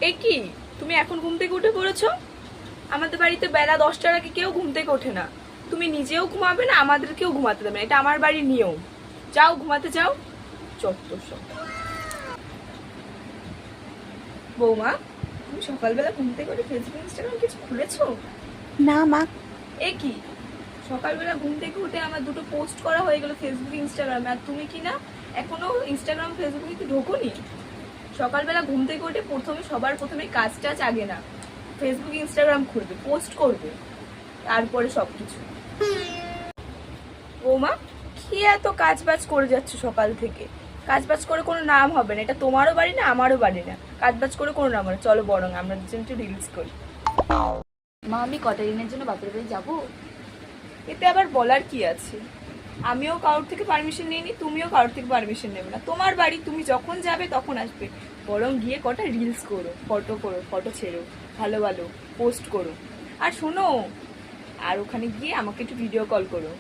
এ কি, তুমি এখন ঘুম থেকে উঠে পড়েছো? আমাদের বাড়িতে বেলা 10টার আগে কেউ ঘুম থেকে ওঠে না। তুমি নিজেও ঘুমাবে না, আমাদেরকেও ঘুমাতে দেবে না, এটা আমার বাড়ির নিয়ম। যাও ঘুমাতে যাও। চত্ব সব। বৌমা, তুমি সকালবেলা ঘুম থেকে উঠে ফেসবুক ইনস্টাগ্রাম কিছু খুলেছো? না মা। এ কি, সকালবেলা ঘুম থেকে উঠে আমার দুটো পোস্ট করা হয়ে গেল ফেসবুক ইনস্টাগ্রামে, আর তুমি কি না এখনো ইনস্টাগ্রাম ফেসবুকে কি ঢোকোনি? সকালবেলা ঘুম থেকে উঠে সবার প্রথমে কাজ টাজ আগে না, ফেসবুক ইনস্টাগ্রাম খুলবে, পোস্ট করবে, তারপরে সবকিছু। বৌমা, কি এত কাজ বাজ করে যাচ্ছ সকাল থেকে? কাজ বাজ করে কোনো নাম হবে না, এটা তোমারও বাড়ি না আমারও বাড়ি না। কাজ বাজ করে কোনো নাম হবে না। চলো বরং আমরা দুজন একটু রিলস করি। মা, আমি কটা দিনের জন্য বাপের বাড়ি যাবো? এতে আবার বলার কি আছে? আমিও কারোর থেকে পারমিশন নিইনি, তুমিও কারোর থেকে পারমিশন নেবে না। তোমার বাড়ি, তুমি যখন যাবে তখন আসবে। বরং গিয়ে কটা রিলস করো, ফটো ছেড়ো, ভালো ভালো পোস্ট করো। আর শোনো, আর ওখানে গিয়ে আমাকে একটু ভিডিও কল করো।